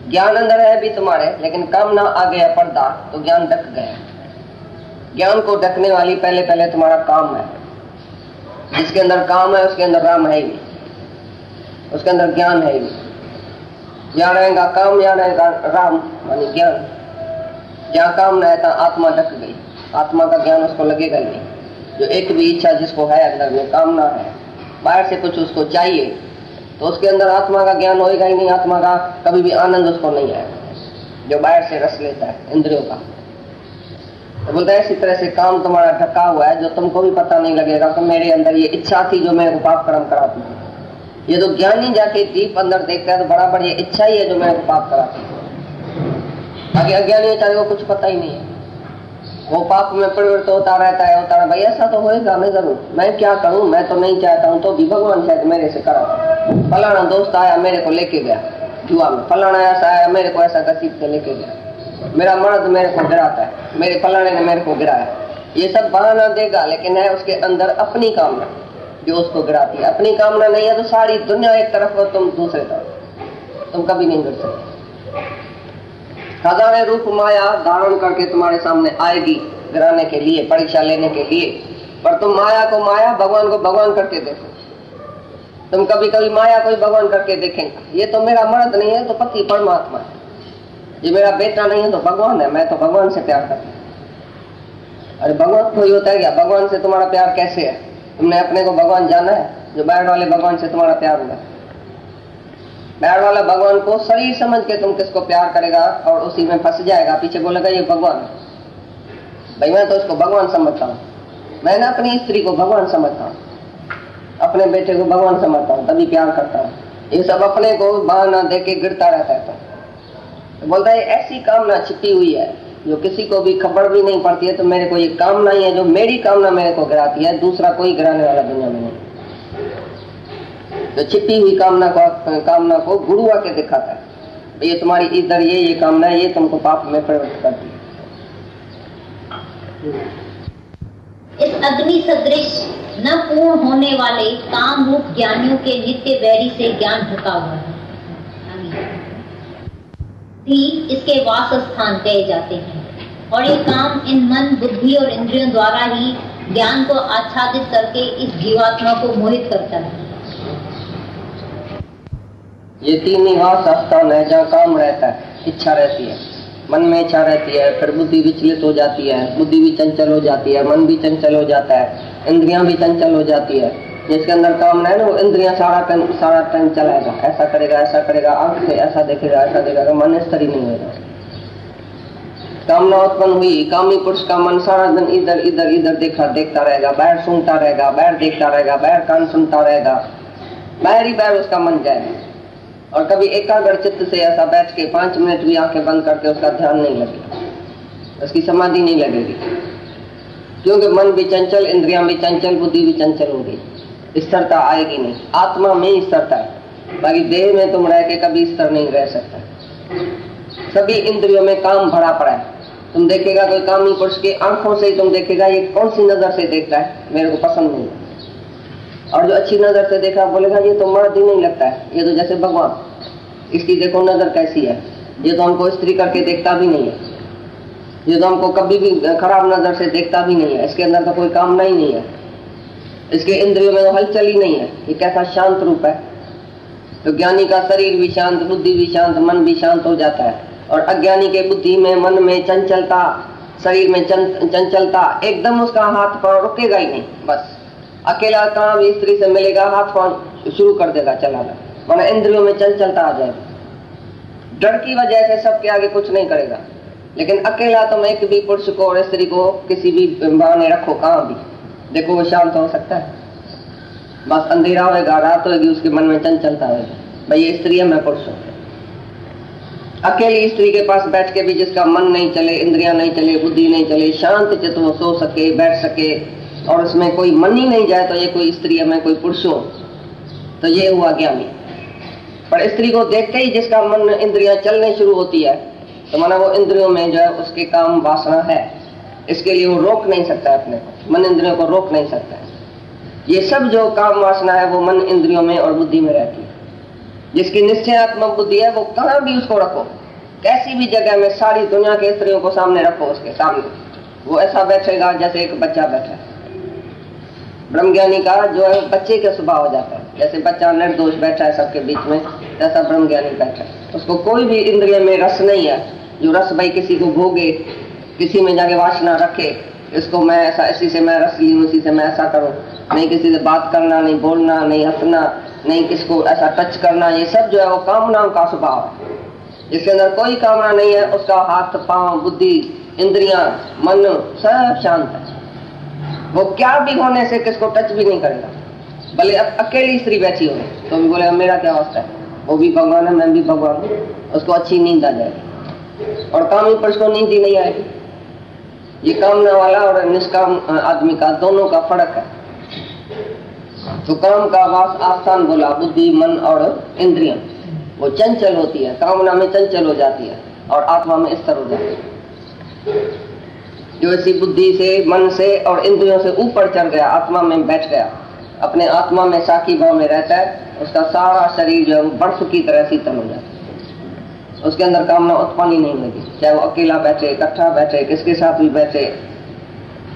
ज्ञान अंदर है भी तुम्हारे, लेकिन कामना आ गया पर्दा तो ज्ञान ढक गया। ज्ञान को ढकने वाली पहले पहले तुम्हारा काम है। जिसके अंदर काम है उसके अंदर राम है ही नहीं, उसके अंदर ज्ञान है ही नहीं। यहाँ रहेगा काम, यहाँ रहेगा राम मानी ज्ञान। जहाँ काम न है तो आत्मा ढक गई, आत्मा का ज्ञान उसको लगेगा ही नहीं। जो एक भी इच्छा जिसको है अंदर में कामना है, बाहर से कुछ उसको चाहिए, तो उसके अंदर आत्मा का ज्ञान होएगा ही नहीं। आत्मा का कभी भी आनंद उसको नहीं आएगा जो बाहर से रस लेता है इंद्रियों का। तो बोलता है इसी तरह से काम तुम्हारा ढका हुआ है, जो तुमको भी पता नहीं लगेगा कि मेरे अंदर ये इच्छा थी जो मैं पाप कर्म कराती थी। ये तो ज्ञानी जाके दीप अंदर देखता है तो बराबर ये इच्छा ही है जो मैं पाप कराती थी। बाकी अज्ञानी चाहे वो कुछ पता ही नहीं है, वो पाप में प्रवृत्त होता रहता है, होता है। भाई ऐसा तो होएगा, मैं जरूर, मैं क्या करूं, मैं तो नहीं चाहता हूं, तो भी भगवान शायद मेरे से करा। फलाना दोस्त आया मेरे को लेके गया जुआ में, फलाना ऐसा आया मेरे को ऐसा घसीट के लेके गया, मेरा मर्द मेरे को गिराता है, मेरे फलाने ने मेरे को गिराया। ये सब बहाना देगा, लेकिन है उसके अंदर अपनी कामना जो उसको गिराती है। अपनी कामना नहीं है तो सारी दुनिया एक तरफ और तुम दूसरे तरफ, तुम कभी नहीं गिर सकते। खजाने रूप माया धारण करके तुम्हारे सामने आएगी गिराने के लिए, परीक्षा लेने के लिए, पर तुम माया को माया, भगवान को भगवान करके देखो। तुम कभी कभी माया को भगवान करके देखेंगे। ये तो मेरा मर्द नहीं है तो पति परमात्मा है, ये मेरा बेटा नहीं है तो भगवान है, मैं तो भगवान से प्यार करता हूं। अरे भगवान कोई होता है क्या? भगवान से तुम्हारा प्यार कैसे है? तुमने अपने को भगवान जाना है? जो बाहर वाले भगवान से तुम्हारा प्यार हुआ? बाहर वाला भगवान को शरीर समझ के तुम किसको प्यार करेगा और उसी में फंस जाएगा, पीछे बोलेगा ये भगवान है। भाई मैं तो उसको भगवान समझता हूँ, मैंने अपनी स्त्री को भगवान समझता हूँ, अपने बेटे को भगवान समझता हूँ, तभी प्यार करता हूँ। ये सब अपने को बहाना दे के गिरता रहता है। तो बोलता है ऐसी कामना छिपी हुई है जो किसी को भी खबर भी नहीं पड़ती है। तो मेरे को ये कामना ही है जो मेरी कामना मेरे को गिराती है, दूसरा कोई गिराने वाला दुनिया में नहीं। तो छिपी हुई कामना को गुरु आके दिखाता है, ये तुम्हारी इधर ये कामना है, ये तुमको पाप में प्रवृत्त करती है। इस अग्नि सदृश न पूर्ण होने वाले काम रूप ज्ञानियों के नित्य वैरी से ज्ञान ढका हुआ है भी इसके वास स्थान कहे जाते हैं। और ये काम इन मन, बुद्धि और इंद्रियों द्वारा ही ज्ञान को आच्छादित करके इस जीवात्मा को मोहित करता है। ये तीन ही वास स्थान है जहाँ काम रहता है, इच्छा रहती है, मन में इच्छा रहती है, फिर बुद्धि विचलित हो जाती है, बुद्धि भी चंचल हो जाती है, मन भी चंचल हो जाता है, इंद्रियां भी चंचल हो जाती है। जिसके अंदर कामना है ना, वो इंद्रियां सारा टाइम चलाएगा, ऐसा करेगा, आंख से ऐसा देखेगा, मन स्थिर नहीं होगा। कामना उत्पन्न हुई, कामी पुरुष का मन सारा दिन इधर देखता रहेगा, बाहर सुनता रहेगा, बाहर देखता रहेगा, बाहर कान सुनता रहेगा, बाहर ही बाहर उसका मन जाएगा। और कभी एकाग्र चित्त से ऐसा बैठ के 5 मिनट भी आंखें बंद करके उसका ध्यान नहीं लगेगा, उसकी समाधि नहीं लगेगी, क्योंकि मन भी चंचल, इंद्रियां भी चंचल, बुद्धि भी चंचल होगी, स्थिरता आएगी नहीं। आत्मा में ही स्थिरता है, बाकी देह में तुम रह के कभी स्थिर नहीं रह सकता। सभी इंद्रियों में काम भरा पड़ा है। तुम देखेगा कोई कामी पुरुष की आंखों से ही तुम देखेगा ये कौन सी नजर से देखता है, मेरे को पसंद नहीं। और जो अच्छी नजर से देखा बोलेगा ये तो मर्द ही नहीं लगता है, ये तो जैसे भगवान, इसकी देखो नजर कैसी है, ये तो हमको स्त्री करके देखता भी नहीं है, ये तो हमको कभी भी खराब नजर से देखता भी नहीं है, इसके अंदर तो कोई कामना ही नहीं है, इसके इंद्रियों में तो हलचल ही नहीं है, ये कैसा शांत रूप है। तो ज्ञानी का शरीर भी शांत, बुद्धि भी शांत, मन भी शांत हो जाता है। और अज्ञानी के बुद्धि में, मन में चंचलता, शरीर में चंचलता, एकदम उसका हाथ पांव रुकेगा ही नहीं। बस अकेला कहाँ भी स्त्री से मिलेगा, हाथ पांव शुरू कर देगा चलाना, वरना इंद्रियों में चंचलता आ जाएगी। डर की वजह से सबके आगे कुछ नहीं करेगा, लेकिन अकेला तुम एक भी पुरुष को और स्त्री को किसी भी बहाने रखो, कहाँ भी देखो वो शांत हो सकता है। बस अंधेरा होगा, रात होगी, उसके मन में चंचलता होगी, भाई ये स्त्री है, मैं पुरुष हूँ। अकेली स्त्री के पास बैठ के भी जिसका मन नहीं चले, इंद्रियां नहीं चले, बुद्धि नहीं चले, शांत चित्त वो सो सके, बैठ सके, और उसमें कोई मन ही नहीं जाए तो ये कोई स्त्री है, मैं कोई पुरुष हूँ, तो ये हुआ ज्ञानी। पर स्त्री को देखते ही जिसका मन, इंद्रियां चलने शुरू होती है, तो माना वो इंद्रियों में जो है उसके काम वासना है, इसके लिए वो रोक नहीं सकता है अपने को, मन इंद्रियों को रोक नहीं सकता है। ये सब जो काम वासना है वो मन, इंद्रियों में और बुद्धि में रहती है। जिसकी निश्चयात्मक बुद्धि है, वो कहाँ भी उसको रखो, कैसी भी जगह में सारी दुनिया के स्त्रियों को सामने रखो, उसके सामने वो ऐसा बैठेगा जैसे एक बच्चा बैठा है। ब्रह्मज्ञानी का जो है बच्चे का स्वभाव हो जाता है, जैसे बच्चा निर्दोष बैठा है सबके बीच में, ऐसा ब्रह्मज्ञानी बैठा है। उसको कोई भी इंद्रिय में रस नहीं है, जो रस भाई किसी को भोगे, किसी में जाके वासना रखे, इसको मैं ऐसा, इसी से मैं रस लूं, इसी से मैं ऐसा करूं, नहीं किसी से बात करना, नहीं बोलना, नहीं हंसना, नहीं किसको ऐसा टच करना, ये सब जो है वो कामनाओं का स्वभाव है। जिसके अंदर कोई कामना नहीं है, उसका हाथ पांव बुद्धि इंद्रियां मन सब शांत है। वो क्या भी होने से किसको टच भी नहीं करेगा, भले अब अकेली स्त्री बैठी हो तो भी बोले मेरा क्या वास्ता है, वो भी भगवान है, मैं भी भगवान हूँ, उसको अच्छी नींद आ जाएगी। और कामी पुरुष को नींद ही नहीं आएगी। ये कामना वाला और निष्काम आदमी का दोनों का फर्क है। तो काम का वास आस्थान बोला बुद्धि मन और इंद्रियां, वो चंचल होती है, कामना में चंचल हो जाती है और आत्मा में स्थिर हो जाती है। जो ऐसी बुद्धि से मन से और इंद्रियों से ऊपर चढ़ गया, आत्मा में बैठ गया, अपने आत्मा में साखी भाव में रहता है, उसका सारा शरीर जो है बर्फ की तरह शीतल हो जाता है। उसके अंदर कामना उत्पन्न ही नहीं होगी, चाहे वो अकेला बैठे, इकट्ठा बैठे, किसके साथ भी बैठे,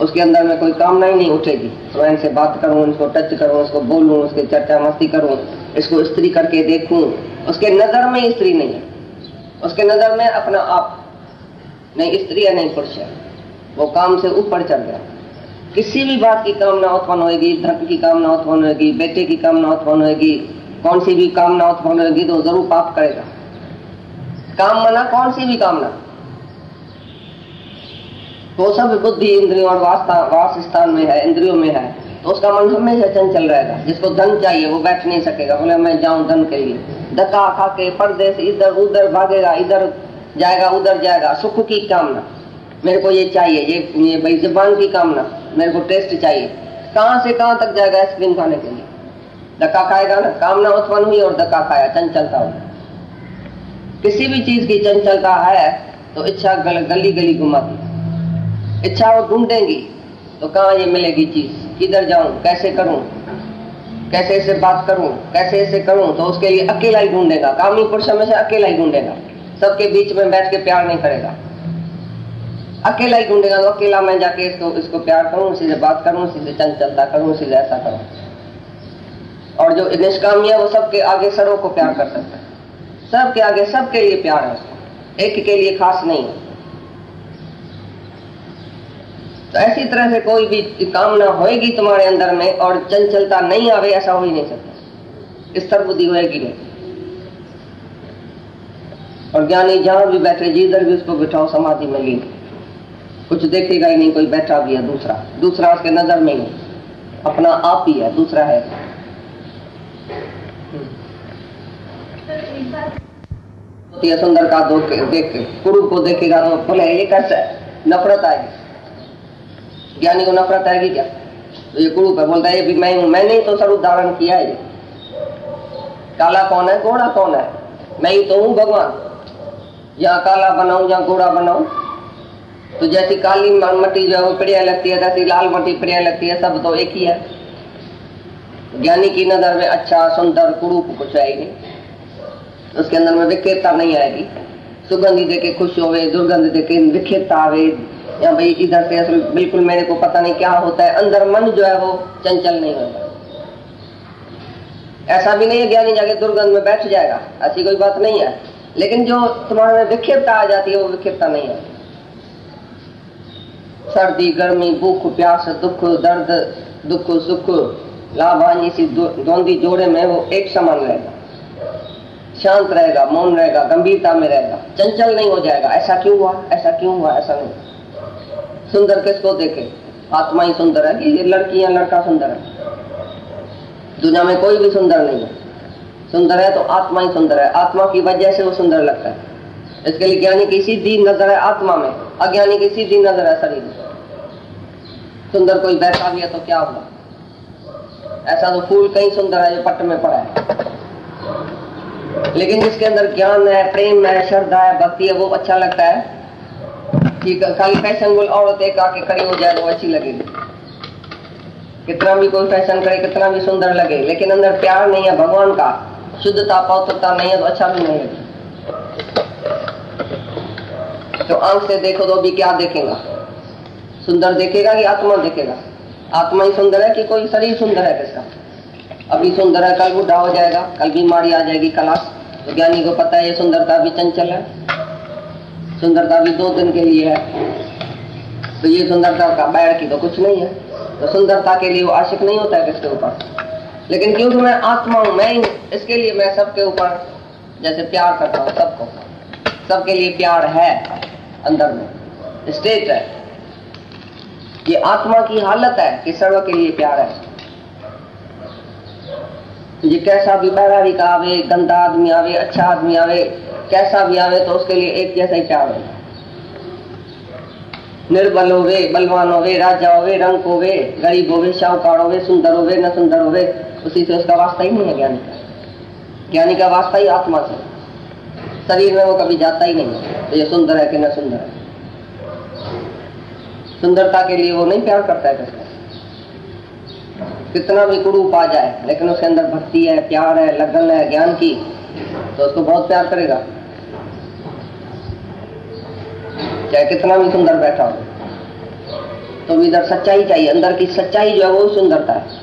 उसके अंदर में कोई कामना ही नहीं उठेगी। तो इनसे बात करूं, इसको टच करूं, इसको बोलूं, उसके चर्चा मस्ती करूं, इसको स्त्री करके देखूं, उसके नजर में स्त्री नहीं है, उसके नजर में अपना आप नहीं स्त्री है नहीं पुरुष है, वो काम से ऊपर चढ़ गया। किसी भी बात की कामना उत्पन्न होगी, धन की कामना उत्पन्न होगी, बेटे की कामना उत्पन्न होगी, कौन सी भी कामना उत्पन्न होगी तो जरूर पाप करेगा। काम मना कौन सी भी कामना, तो सब बुद्धि इंद्रियों और वास स्थान में है, इंद्रियों में है, तो उसका मन हमेशा चंचल रहेगा। जिसको धन चाहिए वो बैठ नहीं सकेगा, बोले मैं जाऊं धन के लिए, धक्का खा के पर्दे से इधर उधर भागेगा, इधर जाएगा उधर जाएगा। सुख की कामना, मेरे को ये चाहिए, ये भाई जुबान की कामना, मेरे को टेस्ट चाहिए, कहां से कहां तक जाएगा आइसक्रीम खाने के लिए, धक्का खाएगा ना। कामना उत्पन्न हुई और धक्का खाया, चंचलता हुई। किसी भी चीज की चंचलता है तो इच्छा गली गली घुमाती, इच्छा वो ढूंढेंगी तो कहाँ ये मिलेगी चीज, किधर जाऊं, कैसे करूं, कैसे इसे बात करूं, कैसे इसे करूं, तो उसके लिए अकेला ही ढूंढेगा। कामी पुरुष हमेशा अकेला ही ढूंढेगा, सबके बीच में बैठ के प्यार नहीं करेगा, अकेला ही ढूंढेगा। तो अकेला मैं जाके इसको प्यार करूं, इसी से बात करूं, इसी से चंचलता करूं, इसी से ऐसा करूं। और जो निष्कामी है वो सबके आगे सरों को प्यार कर सकता है, सबके आगे सबके लिए प्यार है उसको, एक के लिए खास नहीं है। तो ऐसी तरह से कोई भी कामना होएगी तुम्हारे अंदर में और चंचलता नहीं आवे, ऐसा हो ही नहीं सकता, स्थिर बुद्धि होएगी नहीं। और ज्ञानी जहां भी बैठे, जिधर भी उसको बिठाओ समाधि में लीन, कुछ देखेगा ही नहीं, कोई बैठा भी है दूसरा उसके नजर में नहीं, अपना आप ही है, दूसरा है। सुंदर का देख कुरूप को देखेगा तो बोले ये कैसा है, नफरत आएगी। ज्ञानी को नफरत आएगी क्या, तो ये कुरूप है, बोलता है ये भी मैं हूं, मैंने ही तो स्वरूप धारण किया है। काला कौन है, घोड़ा कौन है, मैं ही तो हूं भगवान। यहाँ काला बनाऊं या घोड़ा बनाऊं, तो जैसी काली मट्टी जो है वो प्रिय लगती है, जैसी लाल मट्टी प्रिय लगती है, सब तो एक ही है। ज्ञानी की नजर में अच्छा सुंदर कुरूप कुछ आएगी, उसके अंदर में विखेरता नहीं आएगी। सुगंधी देके खुश होवे, दुर्गंध देके विखेरता आवे, या भाई इधर से असल बिल्कुल मेरे को पता नहीं क्या होता है, अंदर मन जो है वो चंचल नहीं होता। ऐसा भी नहीं है ज्ञानी जाके दुर्गंध में बैठ जाएगा, ऐसी कोई बात नहीं है, लेकिन जो तुम्हारे में विखेरता आ जाती है वो विखेरता नहीं है। सर्दी गर्मी भूख प्यास दुख दर्द दुख सुख लाभ हानि, इसी द्वंद्वी जोड़े में वो एक समान रहेगा, शांत रहेगा, मौन रहेगा, गंभीरता में रहेगा, चंचल नहीं हो जाएगा। ऐसा क्यों हुआ, ऐसा क्यों हुआ, ऐसा नहीं। सुंदर किसको देखे, आत्मा ही सुंदर है कि ये लड़की या लड़का सुंदर है? दुनिया में कोई भी सुंदर नहीं है, सुंदर है तो आत्मा ही सुंदर है, आत्मा की वजह से वो सुंदर लगता है। इसके लिए ज्ञानी की सीधी नजर है आत्मा में, अज्ञानी की सीधी नजर है शरीर में। सुंदर कोई बैठा भी है तो क्या हुआ, ऐसा तो फूल कहीं सुंदर है जो पट्ट में पड़ा है, लेकिन जिसके अंदर ज्ञान है, प्रेम है, श्रद्धा है, भक्ति है, वो अच्छा लगता है। कि खाली फैशनेबल औरत एक आके खड़ी हो जाए तो अच्छी लगेगी, कितना भी कोई फैशन करे, कितना भी सुंदर लगे, लेकिन अंदर प्यार नहीं है भगवान का, शुद्धता पवित्रता नहीं है तो अच्छा भी नहीं लगेगा। तो आंख से देखो तो अभी क्या देखेगा? सुंदर देखेगा कि आत्मा देखेगा? आत्मा ही सुंदर है कि कोई शरीर सुंदर है किसका? अभी सुंदर है, कल बूढ़ा हो जाएगा, कल बीमारी आ जाएगी, कलाश। तो ज्ञानी को पता है ये सुंदरता भी चंचल है, सुंदरता भी 2 दिन के लिए है। तो ये सुंदरता का बैर की तो कुछ नहीं है। तो सुंदरता के लिए वो आशिक नहीं होता है किसके ऊपर। लेकिन क्योंकि मैं आत्मा हूं, मैं ही, इसके लिए मैं सबके ऊपर जैसे प्यार करता हूं, सबको, सबके लिए प्यार है अंदर में, स्टेट है। ये आत्मा की हालत है कि सर्व के लिए प्यार है। ये कैसा भी बहरारी का आवे, गंदा आदमी आवे, अच्छा आदमी आवे, कैसा भी आवे, तो उसके लिए एक जैसा ही प्यार है। निर्बल होवे, बलवान होवे, राजा होवे, रंग होवे, गरीब होवे, शाहूकार होवे, सुंदर होवे, न सुंदर होवे, उसी से उसका वास्ता ही नहीं है ज्ञानी का। ज्ञानी का वास्ता ही आत्मा से, शरीर में वो कभी जाता ही नहीं है। तो ये सुंदर है कि न सुंदर है, सुंदरता के लिए वो नहीं प्यार करता है किसका। कितना भी कुरूप आ जाए लेकिन उसके अंदर भक्ति है, प्यार है, लगन है ज्ञान की, तो उसको बहुत प्यार करेगा, चाहे कितना भी सुंदर बैठा हो। तो इधर सच्चाई चाहिए, अंदर की सच्चाई जो है वो सुंदरता है।